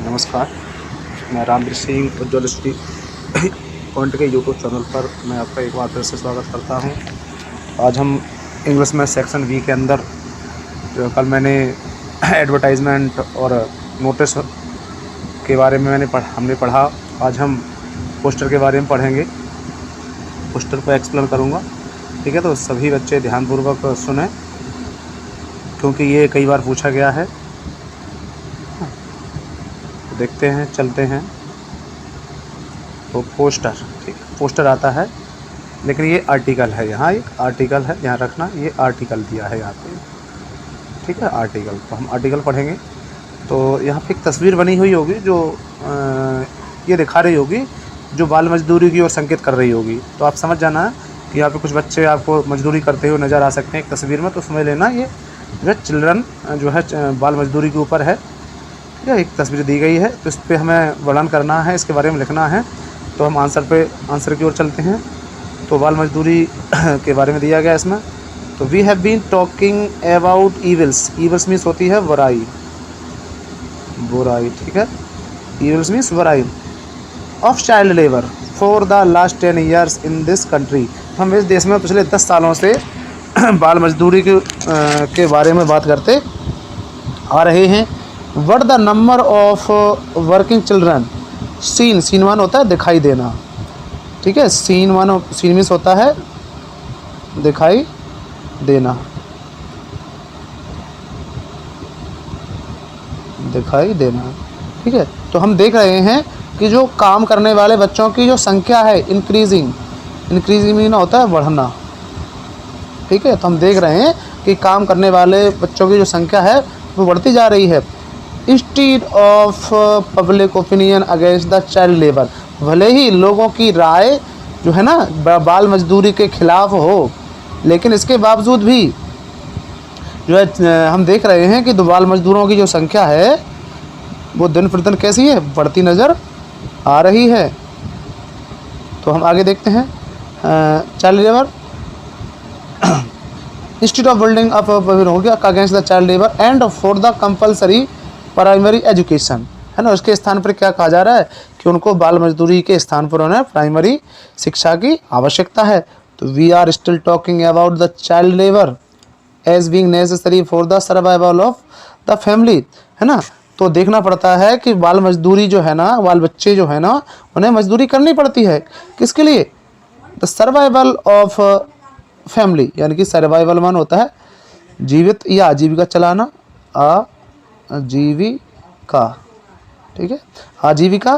नमस्कार, मैं रामवीर सिंह उज्ज्वल study point के यूट्यूब चैनल पर मैं आपका एक बार फिर से स्वागत करता हूं। आज हम इंग्लिश में सेक्शन बी के अंदर जो कल मैंने एडवर्टाइजमेंट और नोटिस के बारे में हमने पढ़ा। आज हम पोस्टर के बारे में पढ़ेंगे, पोस्टर को एक्सप्लेन करूंगा। ठीक है, तो सभी बच्चे ध्यानपूर्वक सुने क्योंकि ये कई बार पूछा गया है। देखते हैं, चलते हैं। तो पोस्टर, ठीक है, पोस्टर आता है, लेकिन ये आर्टिकल है। यहाँ एक आर्टिकल है, ध्यान रखना, ये आर्टिकल दिया है यहाँ पे। ठीक है, आर्टिकल, तो हम आर्टिकल पढ़ेंगे। तो यहाँ पे एक तस्वीर बनी हुई होगी जो ये दिखा रही होगी, जो बाल मजदूरी की ओर संकेत कर रही होगी। तो आप समझ जाना कि यहाँ पे कुछ बच्चे आपको मजदूरी करते हुए नज़र आ सकते हैं एक तस्वीर में। तो समझ लेना ये जो है चिल्ड्रन जो है बाल मजदूरी के ऊपर है। ठीक है, एक तस्वीर दी गई है, तो इस पर हमें वर्णन करना है, इसके बारे में लिखना है। तो हम आंसर की ओर चलते हैं। तो बाल मजदूरी के बारे में दिया गया इसमें। तो we have been talking about evils. Evils means होती है बुराई, बुराई। ठीक है, ईविल्स मीन्स बुराई of child labour for the last 10 years in this country. हम इस देश में पिछले 10 सालों से बाल मजदूरी के बारे में बात करते आ रहे हैं। What the number of working children seen, seen one होता है दिखाई देना। ठीक है, सीन मीन्स होता है दिखाई देना, दिखाई देना। ठीक है, तो हम देख रहे हैं कि जो काम करने वाले बच्चों की जो संख्या है इंक्रीजिंग, इंक्रीजिंग मीन होता है बढ़ना। ठीक है, तो हम देख रहे हैं कि काम करने वाले बच्चों की जो संख्या है वो बढ़ती जा रही है। Instead of public opinion against the child labour, भले ही लोगों की राय जो है ना बाल मजदूरी के खिलाफ हो, लेकिन इसके बावजूद भी जो है हम देख रहे हैं कि बाल मजदूरों की जो संख्या है वो दिन प्रतिदिन कैसी है, बढ़ती नज़र आ रही है। तो हम आगे देखते हैं। Child labour instead of building up हो गया against the child labour and for the compulsory primary education, है ना। उसके स्थान पर क्या कहा जा रहा है कि उनको बाल मजदूरी के स्थान पर उन्हें प्राइमरी शिक्षा की आवश्यकता है। तो we are still talking about the child labour as being necessary for the survival of the family, है ना। तो देखना पड़ता है कि बाल मजदूरी जो है ना, बाल बच्चे जो है ना, उन्हें मजदूरी करनी पड़ती है किसके लिए, द सर्वाइवल ऑफ फैमिली, यानी कि सर्वाइवल मान होता है जीवित या आजीविका चलाना, आजीविका। ठीक है, आजीविका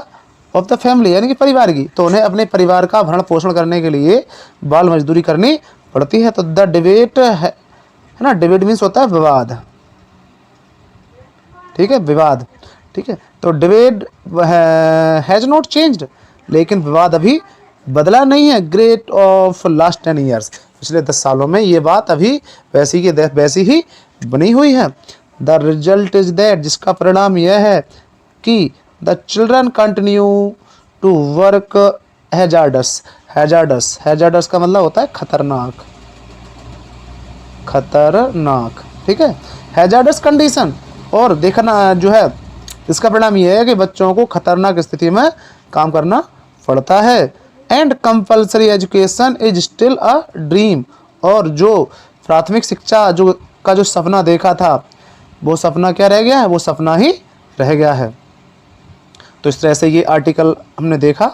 ऑफ द फैमिली यानी कि परिवार की। तो उन्हें अपने परिवार का भरण पोषण करने के लिए बाल मजदूरी करनी पड़ती है। तो द डिबेट है ना, डिबेट मीन्स होता है विवाद। ठीक है, विवाद। ठीक है, तो डिबेट हैज नॉट चेंज्ड, लेकिन विवाद अभी बदला नहीं है। ग्रेट ऑफ लास्ट 10 ईयर्स, पिछले 10 सालों में ये बात अभी वैसी की वैसी ही बनी हुई है। द रिजल्ट इज दैट, जिसका परिणाम यह है कि the children continue to work hazardous. Hazardous, hazardous का मतलब होता है खतरनाक, खतरनाक। ठीक है, हैजार्डस कंडीशन। और देखना जो है इसका परिणाम यह है कि बच्चों को खतरनाक स्थिति में काम करना पड़ता है। And compulsory education is still a dream, और जो प्राथमिक शिक्षा जो सपना देखा था वो सपना क्या रह गया है, वो सपना ही रह गया है। तो इस तरह से ये आर्टिकल हमने देखा,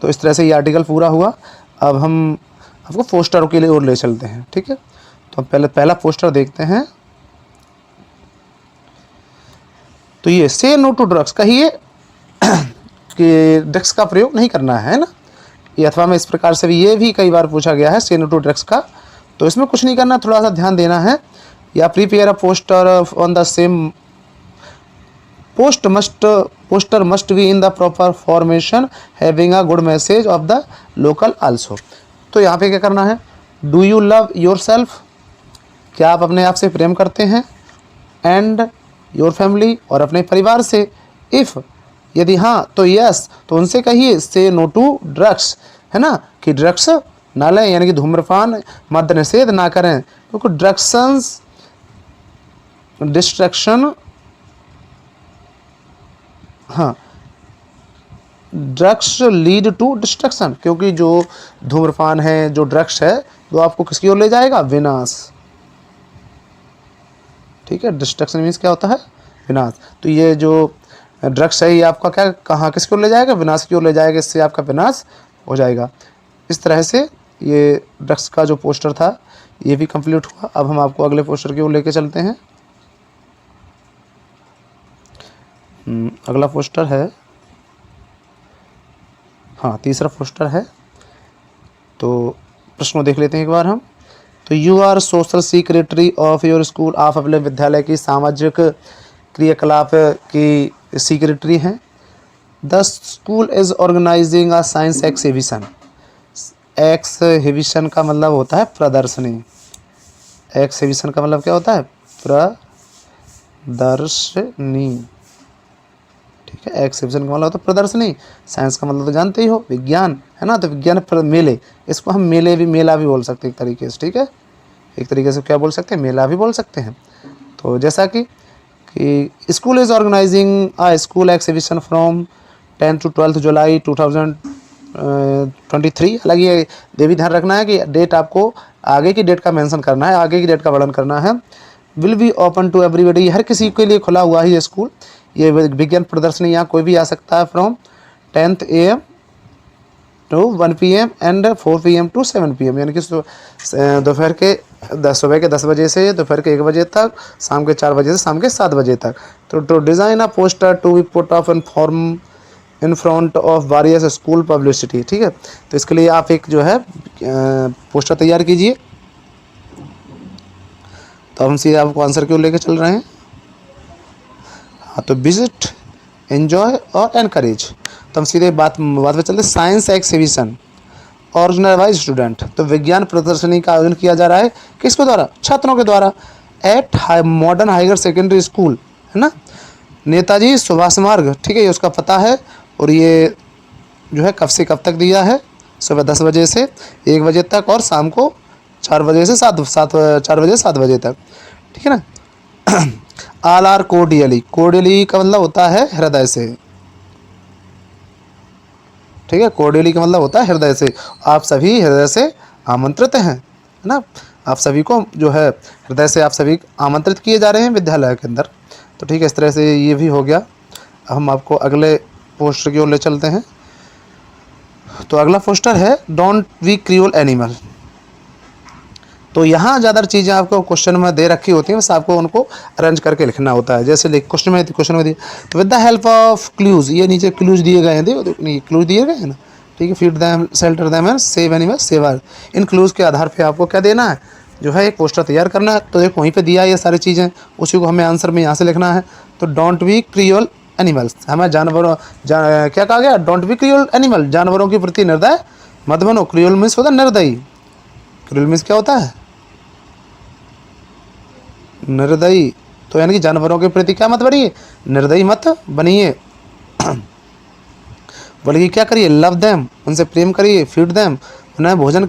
तो इस तरह से ये आर्टिकल पूरा हुआ। अब हम आपको पोस्टर के लिए और ले चलते हैं। ठीक है, तो हम पहला पोस्टर देखते हैं। तो ये से नो टू ड्रग्स, कहिए कि ड्रग्स का प्रयोग नहीं करना है ना, ये अथवा में इस प्रकार से भी ये भी कई बार पूछा गया है से नो टू ड्रग्स का। तो इसमें कुछ नहीं करना, थोड़ा सा ध्यान देना है। या prepare a poster on the same poster must be in the proper formation having a good message of the local also. तो यहाँ पे क्या करना है, do you love your self, क्या आप अपने आप से प्रेम करते हैं, एंड योर फैमिली, और अपने परिवार से। इफ़, यदि हाँ तो यस, तो उनसे कहिए से नो टू ड्रग्स, है ना, कि ड्रग्स ना लें, यानी कि धूम्रपान मद्य निषेध ना करें, क्योंकि डिस्ट्रक्शन हाँ, ड्रग्स लीड टू डिस्ट्रक्शन, क्योंकि जो धूम्रपान है, जो ड्रग्स है, वो आपको किसकी ओर ले जाएगा? विनाश। ठीक है, डिस्ट्रक्शन मीन्स क्या होता है? विनाश। तो ये जो ड्रग्स है ये आपका क्या, कहाँ, किसकी ओर ले जाएगा? विनाश की ओर ले जाएगा, इससे आपका विनाश हो जाएगा। इस तरह से ये ड्रग्स का जो पोस्टर था ये भी कंप्लीट हुआ। अब हम आपको अगले पोस्टर की ओर लेके चलते हैं। अगला पोस्टर है, हाँ तीसरा पोस्टर है। तो प्रश्न को देख लेते हैं एक बार हम। तो you are social secretary of your school, आप अपने विद्यालय की सामाजिक क्रियाकलाप की सेक्रेटरी हैं। The school is organising a science exhibition. Exhibition का मतलब होता है प्रदर्शनी। एक्सिबिशन का मतलब क्या होता है? प्रदर्शनी। ठीक है, एक्सिबिशन का मतलब होता है प्रदर्शनी। साइंस का मतलब तो जानते ही हो, विज्ञान है ना। तो विज्ञान मेले, इसको हम मेले भी, मेला भी बोल सकते हैं एक तरीके से। ठीक है, एक तरीके से क्या बोल सकते हैं? मेला भी बोल सकते हैं। तो जैसा कि school is organising a school exhibition from 10 to 12 July 2023। हालांकि ये भी ध्यान रखना है कि डेट आपको आगे की डेट का मेंशन करना है, आगे की डेट का वर्णन करना है। Will be open to everybody, हर किसी के लिए खुला हुआ है ये स्कूल। ये विज्ञान प्रदर्शनी यहाँ कोई भी आ सकता है। From 10 AM to 1 PM and 4 PM to 7 PM, यानी कि दोपहर के सुबह के 10 बजे से दोपहर के 1 बजे तक, शाम के 4 बजे से शाम के 7 बजे तक। तो design a poster to be put off in form in front of various school publicity. ठीक है, तो इसके लिए आप एक जो है पोस्टर तैयार कीजिए। तो हम सीधे आपको आंसर क्यों लेके चल रहे हैं। हाँ, तो विजिट, एंजॉय और एनकरेज। तो हम सीधे बात पे चलते हैं। Science exhibition organised by student, तो विज्ञान प्रदर्शनी का आयोजन किया जा रहा है किसके द्वारा? छात्रों के द्वारा। At modern higher secondary school, है ना, नेताजी सुभाष मार्ग। ठीक है, ये उसका पता है। और ये जो है कब से कब तक दिया है? सुबह 10 बजे से 1 बजे तक और शाम को 4 बजे से 4 बजे 7 बजे तक। ठीक है ना। ऑल आर कोर्डियली, कोर्डियली का मतलब होता है हृदय से। ठीक है, कोर्डियली का मतलब होता है हृदय से। आप सभी हृदय से आमंत्रित हैं, है ना। आप सभी को जो है हृदय से आप सभी आमंत्रित किए जा रहे हैं विद्यालय के अंदर। तो ठीक है, इस तरह से ये भी हो गया। हम आपको अगले पोस्टर की ओर ले चलते हैं। तो अगला पोस्टर है डोंट बी क्रूअल एनिमल। तो यहाँ ज़्यादा चीज़ें आपको क्वेश्चन में दे रखी होती हैं, बस आपको उनको अरेंज करके लिखना होता है। जैसे क्वेश्चन में दिए तो with the help of clues, ये नीचे क्लूज दिए गए हैं, देखो नहीं क्लूज दिए गए हैं ना। ठीक है, feed them, shelter them and save animal saver. इन क्लूज के आधार पे आपको क्या देना है? जो है एक पोस्टर तैयार करना है। तो देखो वहीं पे दिया है ये सारी चीज़ें, उसी को हमें आंसर में यहाँ से लिखना है। तो डोंट बी क्रूअल एनिमल्स, हमें जानवरों क्या कहा गया? डोंट बी क्रूअल एनिमल, जानवरों के प्रति निर्दय मत बनो। क्रूअल मीन्स होता है निर्दयी। क्रूअल मीन्स क्या होता है? निर्दयी। तो यानी कि जानवरों के प्रति क्या मत बनिए? निर्दयी मत बनिए। बल्कि क्या करिए? लव देम, उनसे प्रेम करिए। फीड देम, उन्हें भोजन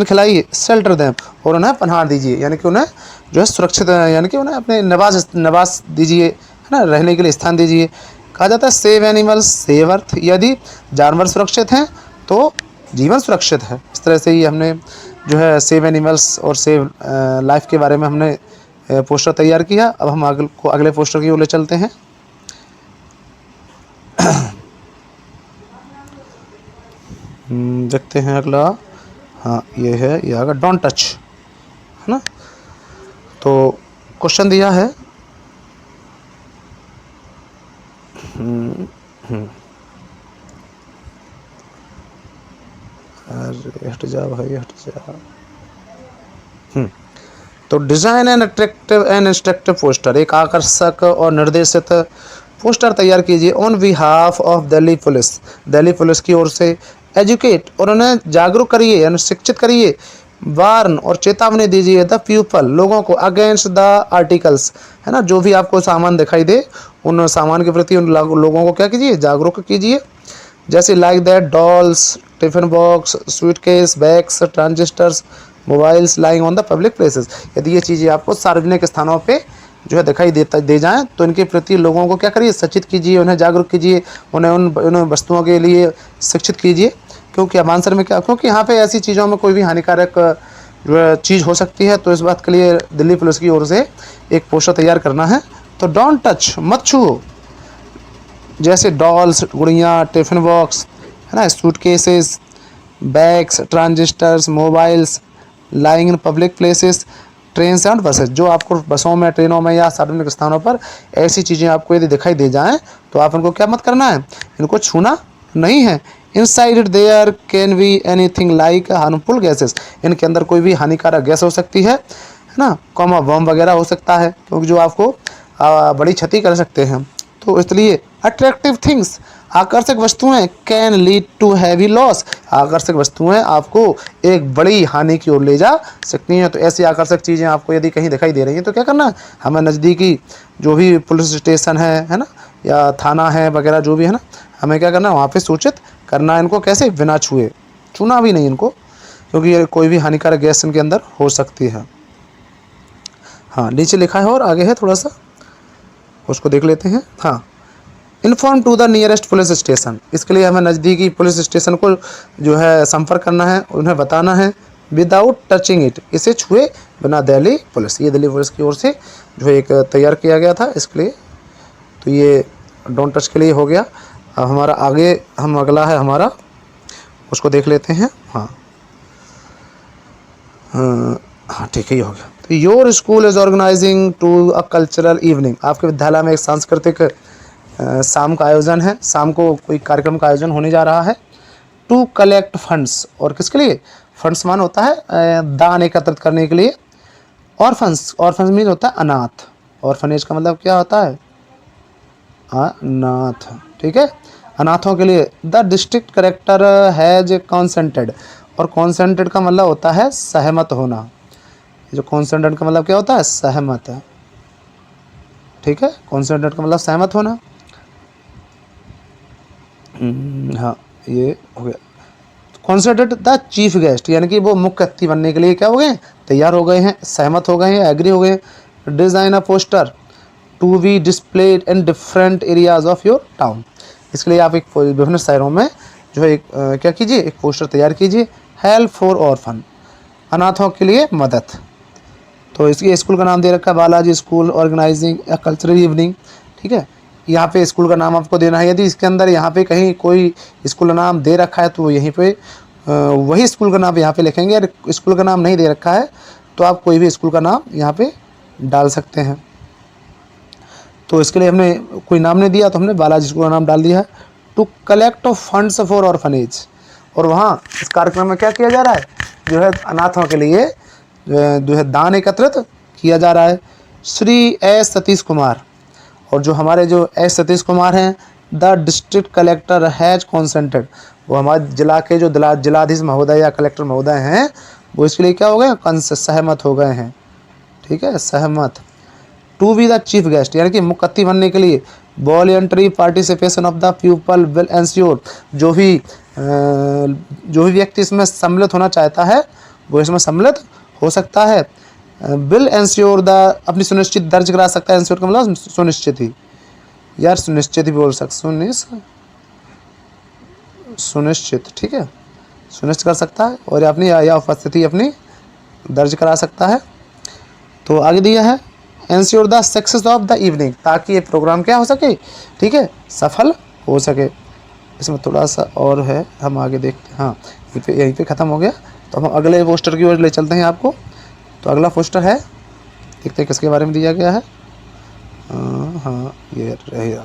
खिलाइए। शेल्टर देम, और उन्हें पनाह दीजिए, यानी कि उन्हें जो है सुरक्षित, यानी कि उन्हें अपने निवास दीजिए, है ना, रहने के लिए स्थान दीजिए। कहा जाता है सेव एनिमल्स सेव अर्थ, यदि जानवर सुरक्षित हैं तो जीवन सुरक्षित है। इस तरह से ही हमने जो है सेव एनिमल्स और सेव लाइफ के बारे में हमने पोस्टर तैयार किया। अब हम अगले पोस्टर की ओर ले चलते हैं। देखते हैं अगला। हाँ, ये है, ये आगे डोंट टच, है ना। तो क्वेश्चन दिया है, अरे हट जा भाई, हट जा। तो design and attractive and instructive poster, एक आकर्षक और निर्देशित पोस्टर तैयार कीजिए on behalf of Delhi police, Delhi police की ओर से। एजुकेट, और उन्हें जागरूक करिए यानी शिक्षित करिए। वार्न, और चेतावनी दीजिए द पीपल, लोगों को। अगेंस्ट द आर्टिकल्स, है ना, जो भी आपको सामान दिखाई दे उन सामान के प्रति उन लोगों को क्या कीजिए? जागरूक कीजिए। जैसे like that dolls, tiffin box, suitcase, bags, transistors, mobiles lying on the public places. यदि ये चीज़ें आपको सार्वजनिक स्थानों पे जो है दिखाई दे जाएं, तो इनके प्रति लोगों को क्या करिए, सचेत कीजिए, उन्हें जागरूक कीजिए, उन्हें उन वस्तुओं के लिए शिक्षित कीजिए। क्योंकि अब आंसर में क्या, क्योंकि यहाँ पे ऐसी चीज़ों में कोई भी हानिकारक जो है चीज़ हो सकती है, तो इस बात के लिए दिल्ली पुलिस की ओर से एक पोस्टर तैयार करना है। तो डोंट टच, मत छुओ, जैसे डॉल्स, गुड़ियाँ, टिफिन बॉक्स, है ना, suitcases, bags, transistors, mobiles, lying in public places, train and buses. जो आपको बसों में, ट्रेनों में या सार्वजनिक स्थानों पर ऐसी चीज़ें आपको यदि दिखाई दे जाएं, तो आप इनको क्या मत करना है, इनको छूना नहीं है। Inside it there can be anything like harmful gases, इनके अंदर कोई भी हानिकारक गैस हो सकती है ना, कॉमा बम वगैरह हो सकता है, क्योंकि जो आपको बड़ी क्षति कर सकते हैं। तो इसलिए अट्रैक्टिव थिंग्स, आकर्षक वस्तुएं, can lead to heavy loss, आकर्षक वस्तुएं आपको एक बड़ी हानि की ओर ले जा सकती हैं। तो ऐसी आकर्षक चीज़ें आपको यदि कहीं दिखाई दे रही हैं, तो क्या करना है, हमें नज़दीकी जो भी पुलिस स्टेशन है ना, या थाना है वगैरह जो भी है ना, हमें क्या करना है, वहाँ पे सूचित करना है इनको, कैसे, बिना छुए, छूना भी नहीं इनको, क्योंकि ये कोई भी हानिकारक गैस इनके अंदर हो सकती है। हाँ, नीचे लिखा है और आगे है, थोड़ा सा उसको देख लेते हैं। हाँ, inform to the nearest police station, इसके लिए हमें नज़दीकी पुलिस स्टेशन को जो है संपर्क करना है, उन्हें बताना है, विदाउट टचिंग इट, इसे छुए बिना, दिल्ली पुलिस, ये दिल्ली पुलिस की ओर से जो है एक तैयार किया गया था इसके लिए। तो ये डोंट टच के लिए हो गया। अब हमारा आगे, हम अगला है हमारा, उसको देख लेते हैं। हाँ हाँ ठीक है, ये हो गया। तो your school is organising to a cultural evening, आपके विद्यालय में एक सांस्कृतिक शाम का आयोजन है, शाम को कोई कार्यक्रम का आयोजन होने जा रहा है। टू कलेक्ट फंड्स, और किसके लिए, फंड्स मान होता है दान एकत्रित करने के लिए। ऑर्फन्स मीन होता है अनाथ, ऑर्फनेज का मतलब क्या होता है, अनाथ, ठीक है, अनाथों के लिए। द डिस्ट्रिक्ट कलेक्टर हैज कॉन्सेंटेड, और कॉन्सेंटेड का मतलब होता है सहमत होना, जो कॉन्सेंटेड का मतलब क्या होता है, सहमत है, ठीक है, कॉन्सेंटेड का मतलब सहमत होना। हाँ, ये हो गया। कॉन्सिडर्ड द चीफ गेस्ट, यानी कि वो मुख्य अतिथि बनने के लिए क्या हो गए, तैयार हो गए हैं, सहमत हो गए हैं, एग्री हो गए हैं। Design a poster to be displayed in different areas of your town, इसके लिए आप एक विभिन्न शहरों में जो है एक क्या कीजिए, एक पोस्टर तैयार कीजिए। हेल्प फॉर ऑर्फन, अनाथों के लिए मदद। तो इसके स्कूल का नाम दे रखा है Balaji school organising a cultural evening, ठीक है। यहाँ पे स्कूल का नाम आपको देना है, यदि इसके अंदर यहाँ पे कहीं कोई स्कूल का नाम दे रखा है तो यहीं पे वही स्कूल का नाम यहाँ पे लिखेंगे। अगर स्कूल का नाम नहीं दे रखा है तो आप कोई भी स्कूल का नाम यहाँ पे डाल सकते हैं। तो इसके लिए हमने कोई नाम नहीं दिया, तो हमने बालाजी स्कूल का नाम डाल दिया है। To collect funds for orphanage, और वहाँ इस कार्यक्रम में क्या किया जा रहा है, जो है अनाथों के लिए जो है दान एकत्रित किया जा रहा है। श्री एस सतीश कुमार, और जो हमारे जो एस सतीश कुमार हैं, द डिस्ट्रिक्ट कलेक्टर हैज कॉन्सेंटेड, वो हमारे जिला के जो जिलाधीश महोदय या कलेक्टर महोदय हैं, वो इसके लिए क्या हो गए, सहमत हो गए हैं, ठीक है, सहमत। To be the chief guest, यानी कि मुख्य अतिथि बनने के लिए। Voluntary participation of the people will ensure, जो भी व्यक्ति इसमें सम्मिलित होना चाहता है वो इसमें सम्मिलित हो सकता है। विल एंश्योर द, अपनी सुनिश्चित दर्ज करा सकता है, एंश्योर का मतलब सुनिश्चित ही, यार सुनिश्चित ही बोल सकते, सुनिश्चित, ठीक है, सुनिश्चित कर सकता है, और अपनी या उपस्थिति अपनी दर्ज करा सकता है। तो आगे दिया है ensure the success of the evening, ताकि ये प्रोग्राम क्या हो सके, ठीक है, सफल हो सके। इसमें थोड़ा सा और है, हम आगे देखते हैं। हाँ, यहीं पे ख़त्म हो गया, तो हम अगले पोस्टर की ओर ले चलते हैं आपको। तो अगला पोस्टर है, देखते हैं किसके बारे में दिया गया है। हाँ, ये रह गया।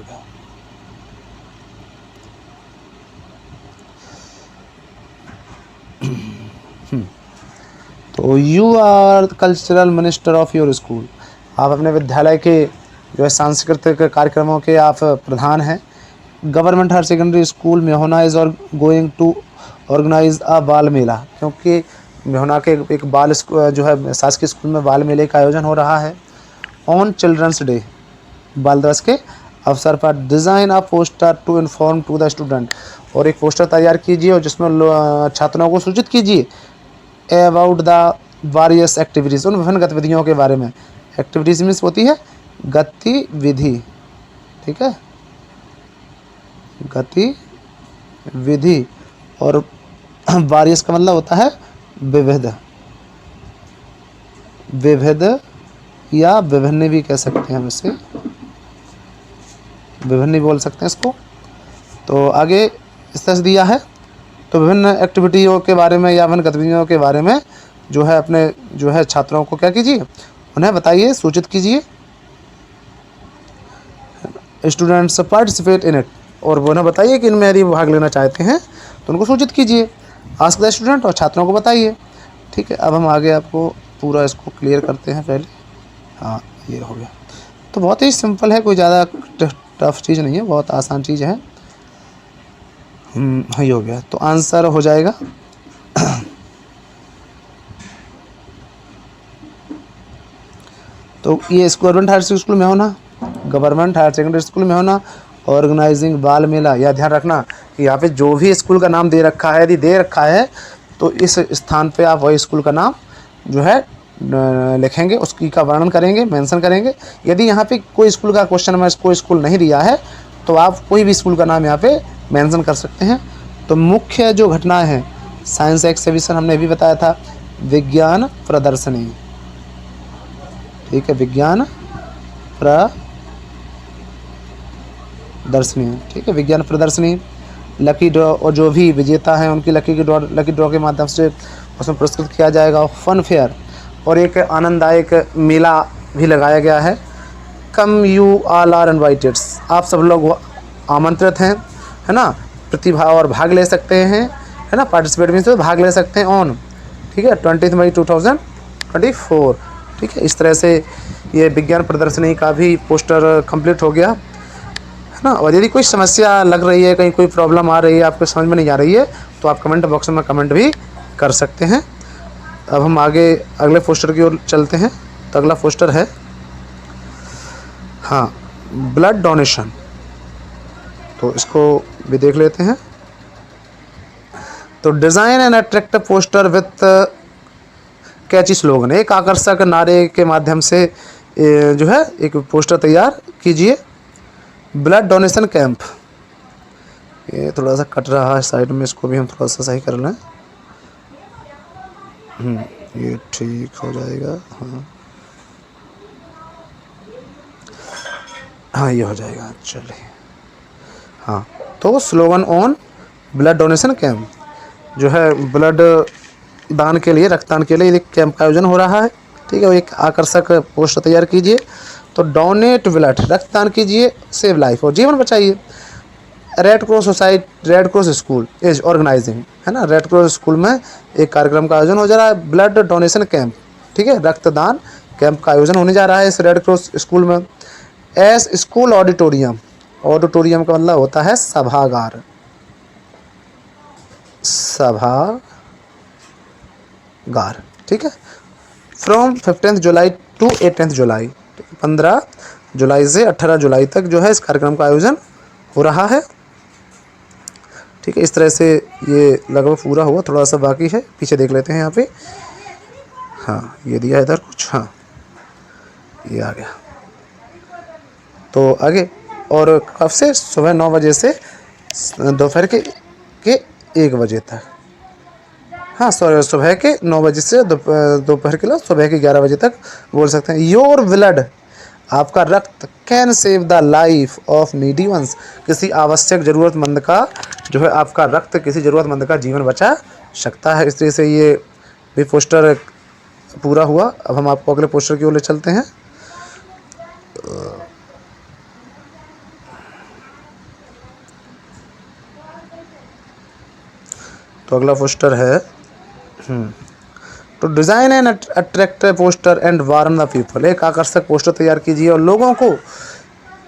तो you are cultural minister of your school, आप अपने विद्यालय के जो है सांस्कृतिक कार्यक्रमों के आप प्रधान हैं। Government higher secondary school Mehona is और going to organise a Bal Mela, क्योंकि मेहोना के एक बाल जो है शासकीय स्कूल में बाल मेले का आयोजन हो रहा है। ऑन चिल्ड्रंस डे, बाल दिवस के अवसर पर design a poster to inform to the student, और एक पोस्टर तैयार कीजिए और जिसमें छात्रों को सूचित कीजिए अबाउट द वारियस एक्टिविटीज़, उन विभिन्न गतिविधियों के बारे में। एक्टिविटीज़ मीन्स होती है गतिविधि, ठीक है, गतिविधि। और वारियस का मतलब होता है विविध, विविध या विभिन्न भी कह सकते हैं हम इसे, विभिन्न भी बोल सकते हैं इसको। तो आगे इस तरह से दिया है। तो विभिन्न एक्टिविटियों के बारे में या विभिन्न गतिविधियों के बारे में जो है अपने जो है छात्रों को क्या कीजिए, उन्हें बताइए, सूचित कीजिए। स्टूडेंट्स पार्टिसिपेट इन इट, और वो उन्हें बताइए कि इनमें यदि भाग लेना चाहते हैं तो उनको सूचित कीजिए। आस्क द स्टूडेंट, और छात्रों को बताइए। ठीक है, अब हम आगे आपको पूरा इसको क्लियर करते हैं पहले। हाँ, ये हो गया। तो बहुत ही सिंपल है, कोई ज़्यादा टफ चीज़ नहीं है, बहुत आसान चीज़ है। हाँ, ये हो गया। तो आंसर हो जाएगा तो ये गवर्नमेंट हायर सेकेंडरी स्कूल में होना, गवर्नमेंट हायर सेकेंडरी स्कूल में होना, ऑर्गेनाइजिंग बाल मेला। यह ध्यान रखना कि यहाँ पे जो भी स्कूल का नाम दे रखा है, यदि दे रखा है तो इस स्थान पे आप वही स्कूल का नाम जो है लिखेंगे, उसकी का वर्णन करेंगे, मेंशन करेंगे। यदि यहाँ पे कोई स्कूल का क्वेश्चन में कोई स्कूल नहीं दिया है तो आप कोई भी स्कूल का नाम यहाँ पे मेंशन कर सकते हैं। तो मुख्य जो घटनाएं हैं, साइंस एक्सिबिशन हमने भी बताया था, विज्ञान प्रदर्शनी, ठीक है, विज्ञान प्रदर्शनी, ठीक है, विज्ञान प्रदर्शनी। लकी ड्रॉ, और जो भी विजेता हैं उनकी लकी ड्रॉ के माध्यम से उसमें पुरस्कृत किया जाएगा। फन फेयर, और एक आनंददायक मेला भी लगाया गया है। कम यू ऑल आर इनवाइटेड, आप सब लोग आमंत्रित हैं, है ना, प्रतिभा और भाग ले सकते हैं, है ना, पार्टिसिपेट में से भाग ले सकते हैं ऑन, ठीक है, 20 मई 2024, ठीक है। इस तरह से ये विज्ञान प्रदर्शनी का भी पोस्टर कंप्लीट हो गया, है ना। और यदि कोई समस्या लग रही है, कहीं कोई प्रॉब्लम आ रही है, आपको समझ में नहीं आ रही है, तो आप कमेंट बॉक्स में कमेंट भी कर सकते हैं। अब हम आगे अगले पोस्टर की ओर चलते हैं। तो अगला पोस्टर है, हाँ, ब्लड डोनेशन। तो इसको भी देख लेते हैं। तो design and attractive poster with catchy slogan, एक आकर्षक नारे के माध्यम से जो है एक पोस्टर तैयार कीजिए। ब्लड डोनेशन कैंप, ये थोड़ा सा कट रहा है साइड में, इसको भी हम थोड़ा सा सही कर लें। ये ठीक हो जाएगा। हाँ, ये हो जाएगा, चलिए। हाँ, तो slogan on blood donation camp, जो है ब्लड दान के लिए, रक्तदान के लिए एक कैंप का आयोजन हो रहा है, ठीक है। वो एक आकर्षक पोस्टर तैयार कीजिए। तो डोनेट ब्लड, रक्तदान कीजिए, सेव लाइफ, और जीवन बचाइए। Red cross society, red cross school is organising, है ना, रेड क्रॉस स्कूल में एक कार्यक्रम का आयोजन हो जा रहा है, ब्लड डोनेशन कैंप, ठीक है, रक्तदान कैंप का आयोजन होने जा रहा है इस रेड क्रॉस स्कूल में। एस स्कूल ऑडिटोरियम, ऑडिटोरियम का मतलब होता है सभागार, सभागार, ठीक है। फ्रॉम 15 जुलाई टू 18 जुलाई, 15 जुलाई से 18 जुलाई तक जो है इस कार्यक्रम का आयोजन हो रहा है, ठीक है। इस तरह से ये लगभग पूरा हुआ, थोड़ा सा बाकी है, पीछे देख लेते हैं यहाँ पे। हाँ, ये दिया है इधर कुछ, हाँ, ये आ गया। तो आगे, और कब से, सुबह 9 बजे से दोपहर के 1 बजे तक, हाँ सॉरी, सुबह के 9 बजे से दोपहर के सुबह के 11 बजे तक बोल सकते हैं। योर ब्लड, आपका रक्त, can save the life of needy ones, किसी आवश्यक ज़रूरतमंद का जो है, आपका रक्त किसी ज़रूरतमंद का जीवन बचा सकता है। इस तरह से ये भी पोस्टर पूरा हुआ। अब हम आपको अगले पोस्टर की ओर ले चलते हैं। तो अगला पोस्टर है, तो design and attractive poster and warn the people, एक आकर्षक पोस्टर तैयार कीजिए और लोगों को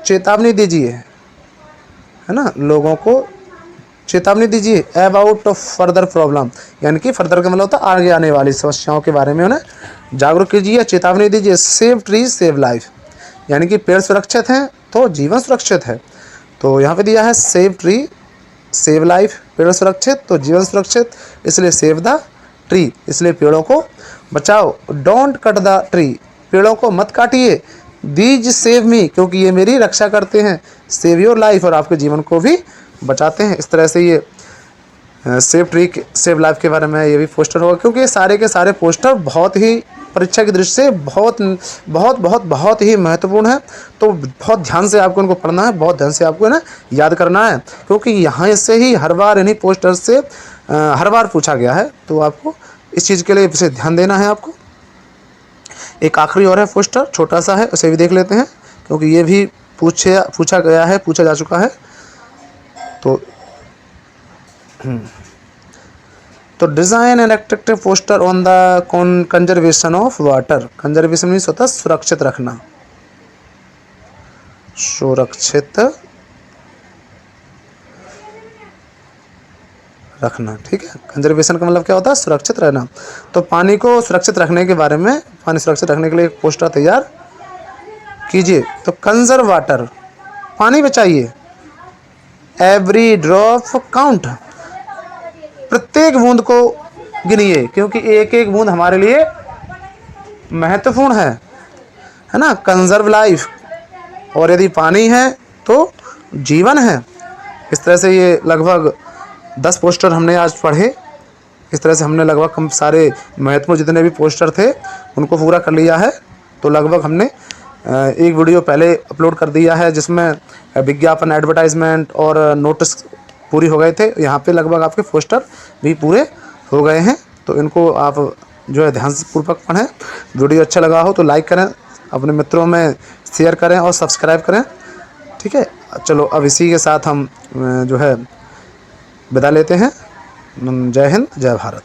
चेतावनी दीजिए, है ना, लोगों को चेतावनी दीजिए अबाउट फर्दर प्रॉब्लम, यानी कि फर्दर का मतलब होता है आगे आने वाली समस्याओं के बारे में उन्हें जागरूक कीजिए, चेतावनी दीजिए। सेव ट्री सेव लाइफ, यानी कि पेड़ सुरक्षित हैं तो जीवन सुरक्षित है। तो यहाँ पे दिया है सेव ट्री सेव लाइफ, पेड़ सुरक्षित तो जीवन सुरक्षित, इसलिए सेव द ट्री, इसलिए पेड़ों को बचाओ। डोंट कट द ट्री, पेड़ों को मत काटिए। दीज सेव मी, क्योंकि ये मेरी रक्षा करते हैं। सेव योर लाइफ, और आपके जीवन को भी बचाते हैं। इस तरह से ये सेव ट्री सेव लाइफ के बारे में ये भी पोस्टर होगा, क्योंकि ये सारे के सारे पोस्टर बहुत ही परीक्षा की दृष्टि से बहुत बहुत बहुत बहुत ही महत्वपूर्ण है। तो बहुत ध्यान से आपको इनको पढ़ना है, बहुत ध्यान से आपको ना याद करना है, क्योंकि यहाँ से ही हर बार इन्हीं पोस्टर से हर बार पूछा गया है। तो आपको इस चीज़ के लिए विशेष ध्यान देना है आपको। एक आखिरी और है पोस्टर, छोटा सा है, उसे भी देख लेते हैं, क्योंकि ये भी पूछा गया है, पूछा जा चुका है। तो design and attractive poster on the conservation of water. Conservation means होता है सुरक्षित रखना, सुरक्षित रखना, ठीक है। कंजर्वेशन का मतलब क्या होता है? सुरक्षित रहना। तो पानी को सुरक्षित रखने के बारे में, पानी सुरक्षित रखने के लिए एक पोस्टर तैयार कीजिए। तो कंजर्व वाटर, पानी बचाइए। एवरी ड्रॉप काउंट, प्रत्येक बूंद को गिनिए, क्योंकि एक एक बूंद हमारे लिए महत्वपूर्ण है ना। कंजर्व लाइफ, और यदि पानी है तो जीवन है। इस तरह से ये लगभग 10 पोस्टर हमने आज पढ़े। इस तरह से हमने लगभग हम सारे महत्वपूर्ण जितने भी पोस्टर थे उनको पूरा कर लिया है। तो लगभग हमने एक वीडियो पहले अपलोड कर दिया है, जिसमें विज्ञापन, एडवर्टाइजमेंट और नोटिस पूरी हो गए थे। यहाँ पे लगभग आपके पोस्टर भी पूरे हो गए हैं। तो इनको आप जो है ध्यान से पूर्वक पढ़ें। वीडियो अच्छा लगा हो तो लाइक करें, अपने मित्रों में शेयर करें और सब्सक्राइब करें, ठीक है। चलो अब इसी के साथ हम जो है विदा लेते हैं। जय हिंद, जय भारत।